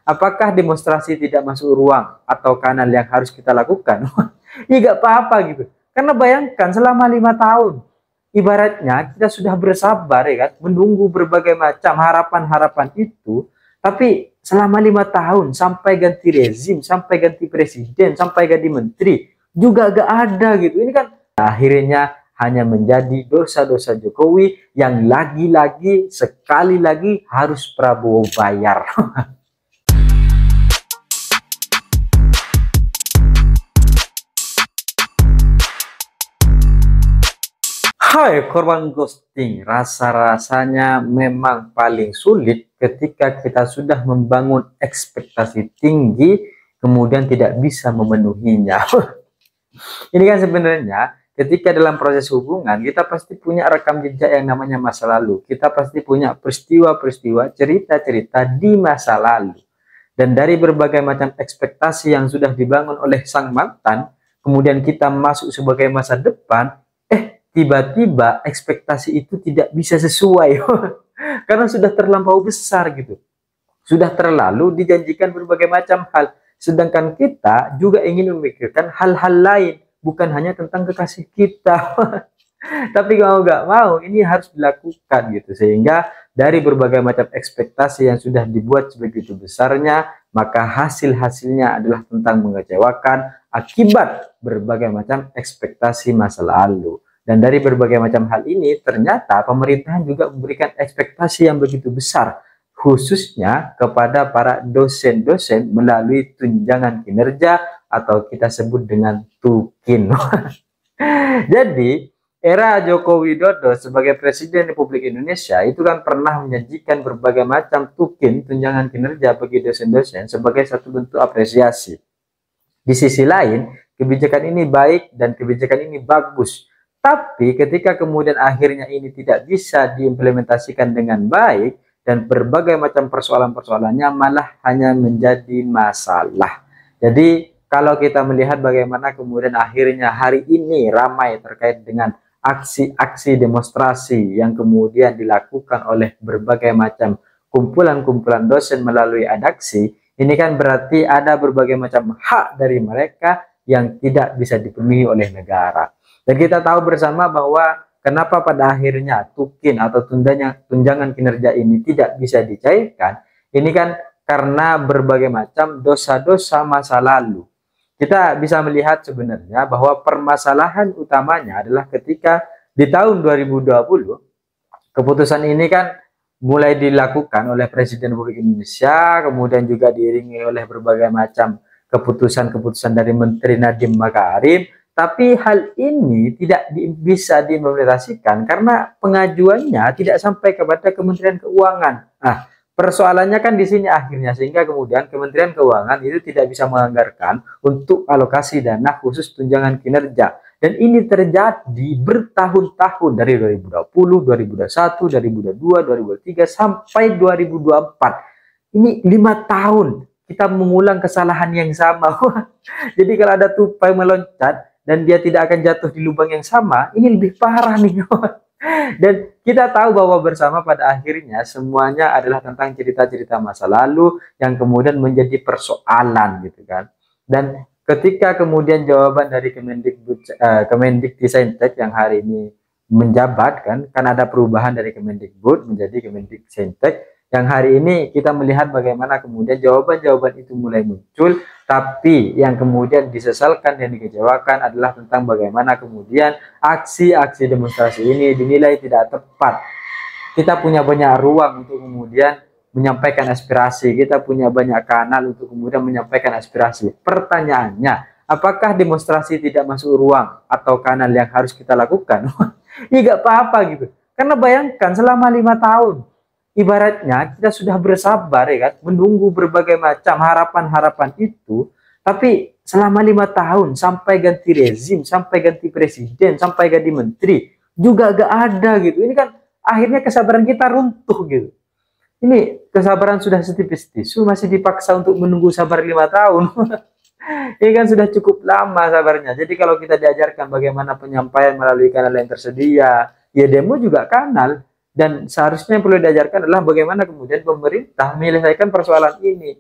Apakah demonstrasi tidak masuk ruang atau kanal yang harus kita lakukan? Ya nggak apa-apa gitu. Karena bayangkan selama 5 tahun, ibaratnya kita sudah bersabar ya kan, menunggu berbagai macam harapan-harapan itu, tapi selama 5 tahun sampai ganti rezim, sampai ganti presiden, sampai ganti menteri, juga gak ada gitu. Ini kan akhirnya hanya menjadi dosa-dosa Jokowi yang lagi-lagi sekali lagi harus Prabowo bayar. Hai korban ghosting, rasa-rasanya memang paling sulit ketika kita sudah membangun ekspektasi tinggi, kemudian tidak bisa memenuhinya. Ini kan sebenarnya ketika dalam proses hubungan, kita pasti punya rekam jejak yang namanya masa lalu. Kita pasti punya peristiwa-peristiwa, cerita-cerita di masa lalu. Dan dari berbagai macam ekspektasi yang sudah dibangun oleh sang mantan, kemudian kita masuk sebagai masa depan, tiba-tiba ekspektasi itu tidak bisa sesuai karena sudah terlampau besar gitu, sudah terlalu dijanjikan berbagai macam hal, sedangkan kita juga ingin memikirkan hal-hal lain, bukan hanya tentang kekasih kita. Tapi kalau nggak mau, ini harus dilakukan gitu, sehingga dari berbagai macam ekspektasi yang sudah dibuat sebegitu besarnya, maka hasil-hasilnya adalah tentang mengecewakan akibat berbagai macam ekspektasi masa lalu. Dan dari berbagai macam hal ini, ternyata pemerintahan juga memberikan ekspektasi yang begitu besar, khususnya kepada para dosen-dosen melalui tunjangan kinerja atau kita sebut dengan tukin. Jadi, era Joko Widodo sebagai Presiden Republik Indonesia itu kan pernah menyajikan berbagai macam tukin, tunjangan kinerja bagi dosen-dosen sebagai satu bentuk apresiasi. Di sisi lain, kebijakan ini baik dan kebijakan ini bagus. Tapi ketika kemudian akhirnya ini tidak bisa diimplementasikan dengan baik dan berbagai macam persoalan-persoalannya malah hanya menjadi masalah. Jadi kalau kita melihat bagaimana kemudian akhirnya hari ini ramai terkait dengan aksi-aksi demonstrasi yang kemudian dilakukan oleh berbagai macam kumpulan-kumpulan dosen melalui Adaksi, ini kan berarti ada berbagai macam hak dari mereka yang tidak bisa dipenuhi oleh negara. Dan kita tahu bersama bahwa kenapa pada akhirnya tukin atau tunjangan kinerja ini tidak bisa dicairkan. Ini kan karena berbagai macam dosa-dosa masa lalu. Kita bisa melihat sebenarnya bahwa permasalahan utamanya adalah ketika di tahun 2020, keputusan ini kan mulai dilakukan oleh Presiden Republik Indonesia, kemudian juga diiringi oleh berbagai macam keputusan-keputusan dari Menteri Nadiem Makarim. Tapi hal ini tidak bisa diimplementasikan karena pengajuannya tidak sampai kepada Kementerian Keuangan. Nah, persoalannya kan di sini akhirnya, sehingga kemudian Kementerian Keuangan itu tidak bisa menganggarkan untuk alokasi dana khusus tunjangan kinerja. Dan ini terjadi bertahun-tahun dari 2020, 2021, 2022, 2023 sampai 2024. Ini 5 tahun kita mengulang kesalahan yang sama. Jadi kalau ada tupai meloncat dan dia tidak akan jatuh di lubang yang sama, ini lebih parah nih. Dan kita tahu bahwa bersama pada akhirnya semuanya adalah tentang cerita-cerita masa lalu yang kemudian menjadi persoalan gitu kan. Dan ketika kemudian jawaban dari Kemendikbudristek yang hari ini menjabat kan ada perubahan dari Kemendikbud menjadi Kemendiksentek, yang hari ini kita melihat bagaimana kemudian jawaban-jawaban itu mulai muncul, tapi yang kemudian disesalkan dan dikecewakan adalah tentang bagaimana kemudian aksi-aksi demonstrasi ini dinilai tidak tepat. Kita punya banyak ruang untuk kemudian menyampaikan aspirasi, kita punya banyak kanal untuk kemudian menyampaikan aspirasi. Pertanyaannya, apakah demonstrasi tidak masuk ruang atau kanal yang harus kita lakukan? Ya nggak apa-apa gitu. Karena bayangkan selama 5 tahun, ibaratnya kita sudah bersabar ya kan, menunggu berbagai macam harapan-harapan itu, tapi selama 5 tahun sampai ganti rezim, sampai ganti presiden, sampai ganti menteri, juga gak ada gitu. Ini kan akhirnya kesabaran kita runtuh gitu. Ini kesabaran sudah setipis tisu, masih dipaksa untuk menunggu sabar 5 tahun. Ini kan sudah cukup lama sabarnya. Jadi kalau kita diajarkan bagaimana penyampaian melalui kanal yang tersedia, ya demo juga kanal. Dan seharusnya yang perlu diajarkan adalah bagaimana kemudian pemerintah menyelesaikan persoalan ini.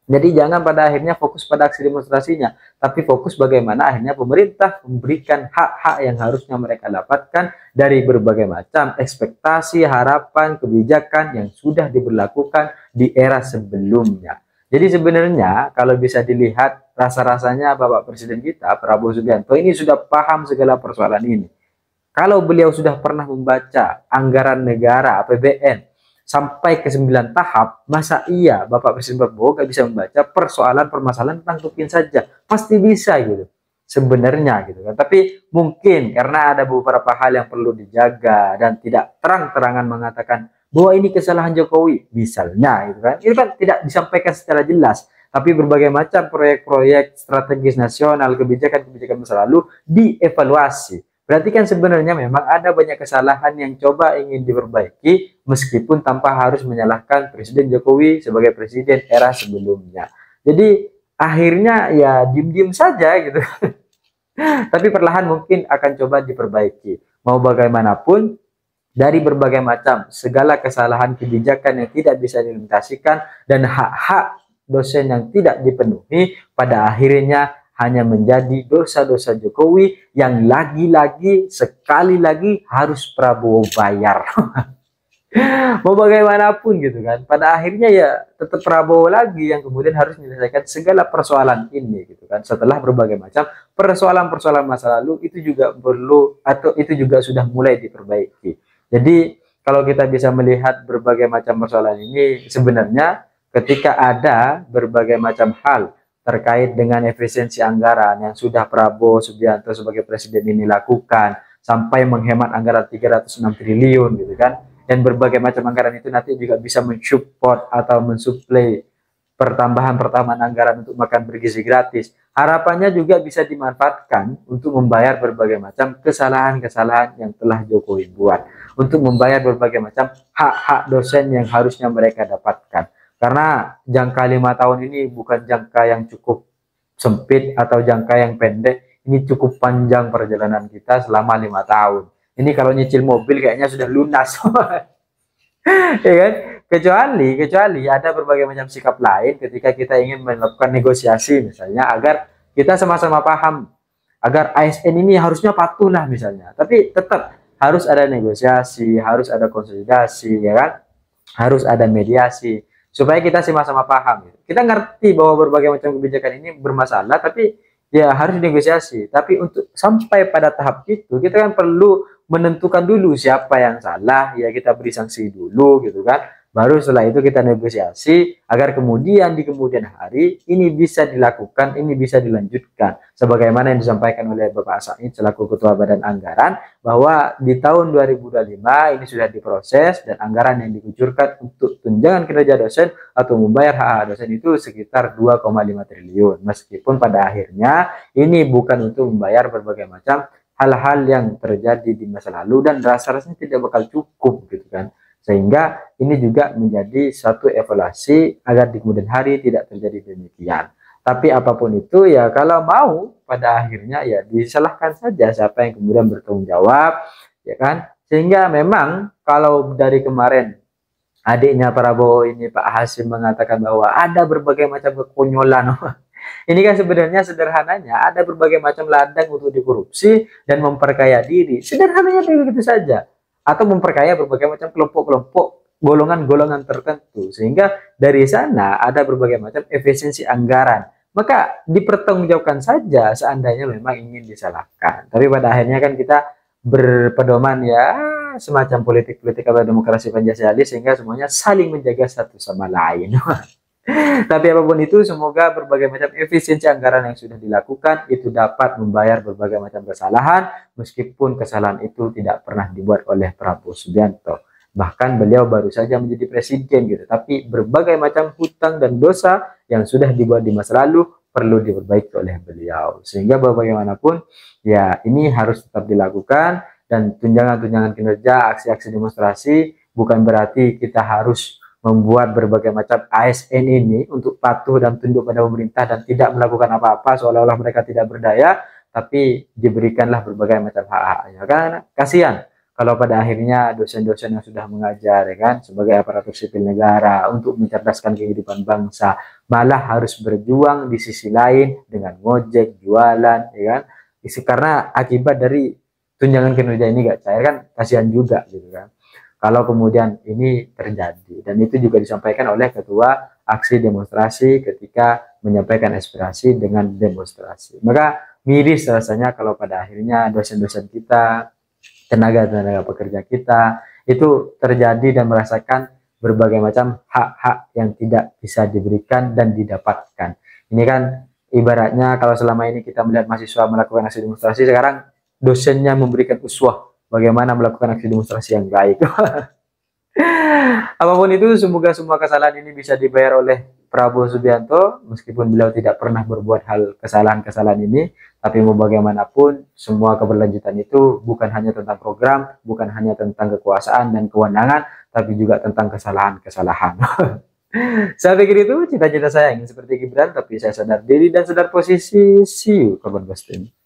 Jadi jangan pada akhirnya fokus pada aksi demonstrasinya, tapi fokus bagaimana akhirnya pemerintah memberikan hak-hak yang harusnya mereka dapatkan dari berbagai macam ekspektasi, harapan, kebijakan yang sudah diberlakukan di era sebelumnya. Jadi sebenarnya kalau bisa dilihat rasa-rasanya Bapak Presiden kita, Prabowo Subianto ini sudah paham segala persoalan ini. Kalau beliau sudah pernah membaca anggaran negara APBN sampai ke 9 tahap, masa iya Bapak Presiden Prabowo gak bisa membaca permasalahan tentang Tupin saja? Pasti bisa gitu sebenarnya gitu kan. Tapi mungkin karena ada beberapa hal yang perlu dijaga dan tidak terang-terangan mengatakan bahwa ini kesalahan Jokowi misalnya gitu kan. Itu kan tidak disampaikan secara jelas, tapi berbagai macam proyek-proyek strategis nasional, kebijakan-kebijakan masa lalu dievaluasi. Berarti kan sebenarnya memang ada banyak kesalahan yang coba ingin diperbaiki meskipun tanpa harus menyalahkan Presiden Jokowi sebagai presiden era sebelumnya. Jadi akhirnya ya diem-diem saja gitu. Tapi perlahan mungkin akan coba diperbaiki. Mau bagaimanapun dari berbagai macam segala kesalahan kebijakan yang tidak bisa diimplementasikan dan hak-hak dosen yang tidak dipenuhi pada akhirnya hanya menjadi dosa-dosa Jokowi yang lagi-lagi sekali lagi harus Prabowo bayar. Mau bagaimanapun gitu kan, pada akhirnya ya tetap Prabowo lagi yang kemudian harus menyelesaikan segala persoalan ini gitu kan. Setelah berbagai macam persoalan-persoalan masa lalu itu juga perlu atau itu juga sudah mulai diperbaiki. Jadi kalau kita bisa melihat berbagai macam persoalan ini, sebenarnya ketika ada berbagai macam hal terkait dengan efisiensi anggaran yang sudah Prabowo Subianto sebagai presiden ini lakukan sampai menghemat anggaran 306 triliun gitu kan, dan berbagai macam anggaran itu nanti juga bisa mensupport atau mensuplai pertambahan anggaran untuk makan bergizi gratis. Harapannya juga bisa dimanfaatkan untuk membayar berbagai macam kesalahan-kesalahan yang telah Jokowi buat, untuk membayar berbagai macam hak-hak dosen yang harusnya mereka dapatkan. Karena jangka 5 tahun ini bukan jangka yang cukup sempit atau jangka yang pendek, ini cukup panjang perjalanan kita selama 5 tahun. Ini kalau nyicil mobil kayaknya sudah lunas, ya kan? Kecuali ada berbagai macam sikap lain ketika kita ingin melakukan negosiasi, misalnya agar kita sama-sama paham, agar ASN ini harusnya patuh lah misalnya, tapi tetap harus ada negosiasi, harus ada konsolidasi, ya kan? Harus ada mediasi supaya kita sama-sama paham. Kita ngerti bahwa berbagai macam kebijakan ini bermasalah, tapi ya harus negosiasi. Tapi untuk sampai pada tahap itu, kita kan perlu menentukan dulu siapa yang salah, ya kita beri sanksi dulu gitu kan. Baru setelah itu kita negosiasi agar kemudian di kemudian hari ini bisa dilakukan, ini bisa dilanjutkan. Sebagaimana yang disampaikan oleh Bapak Said selaku Ketua Badan Anggaran, bahwa di tahun 2025 ini sudah diproses dan anggaran yang dikucurkan untuk tunjangan kinerja dosen atau membayar hak dosen itu sekitar 2,5 triliun. Meskipun pada akhirnya ini bukan untuk membayar berbagai macam hal-hal yang terjadi di masa lalu dan rasa-rasanya tidak bakal cukup gitu kan. Sehingga ini juga menjadi satu evaluasi agar di kemudian hari tidak terjadi demikian. Tapi apapun itu ya kalau mau pada akhirnya ya disalahkan saja siapa yang kemudian bertanggung jawab, ya kan. Sehingga memang kalau dari kemarin adiknya Prabowo ini Pak Hasim mengatakan bahwa ada berbagai macam kekonyolan. Ini kan sebenarnya sederhananya ada berbagai macam ladang untuk dikorupsi dan memperkaya diri. Sederhananya begitu saja. Atau memperkaya berbagai macam kelompok-kelompok golongan-golongan tertentu, sehingga dari sana ada berbagai macam efisiensi anggaran, maka dipertanggungjawabkan saja seandainya memang ingin disalahkan. Tapi pada akhirnya kan kita berpedoman ya semacam politik-politik atau demokrasi Pancasila, sehingga semuanya saling menjaga satu sama lain. Tapi apapun itu, semoga berbagai macam efisiensi anggaran yang sudah dilakukan itu dapat membayar berbagai macam kesalahan, meskipun kesalahan itu tidak pernah dibuat oleh Prabowo Subianto. Bahkan beliau baru saja menjadi presiden gitu, tapi berbagai macam hutang dan dosa yang sudah dibuat di masa lalu perlu diperbaiki oleh beliau. Sehingga bagaimanapun ya ini harus tetap dilakukan, dan tunjangan-tunjangan kinerja, aksi-aksi demonstrasi bukan berarti kita harus membuat berbagai macam ASN ini untuk patuh dan tunduk pada pemerintah dan tidak melakukan apa-apa seolah-olah mereka tidak berdaya, tapi diberikanlah berbagai macam hak-haknya. Kan kasihan kalau pada akhirnya dosen-dosen yang sudah mengajar ya kan sebagai aparatur sipil negara untuk mencerdaskan kehidupan bangsa malah harus berjuang di sisi lain dengan ngojek, jualan, ya kan? Karena akibat dari tunjangan kinerja ini gak cair kan kasihan juga gitu kan. Kalau kemudian ini terjadi dan itu juga disampaikan oleh ketua aksi demonstrasi ketika menyampaikan aspirasi dengan demonstrasi. Maka miris rasanya kalau pada akhirnya dosen-dosen kita, tenaga-tenaga pekerja kita itu terjadi dan merasakan berbagai macam hak-hak yang tidak bisa diberikan dan didapatkan. Ini kan ibaratnya kalau selama ini kita melihat mahasiswa melakukan aksi demonstrasi, sekarang dosennya memberikan uswah bagaimana melakukan aksi demonstrasi yang baik. Apapun itu, semoga semua kesalahan ini bisa dibayar oleh Prabowo Subianto, meskipun beliau tidak pernah berbuat hal kesalahan-kesalahan ini, tapi mau bagaimanapun, semua keberlanjutan itu bukan hanya tentang program, bukan hanya tentang kekuasaan dan kewenangan, tapi juga tentang kesalahan-kesalahan. Saya pikir itu cita-cita saya ingin seperti Gibran, tapi saya sadar diri dan sadar posisi. See you, korban ghosting.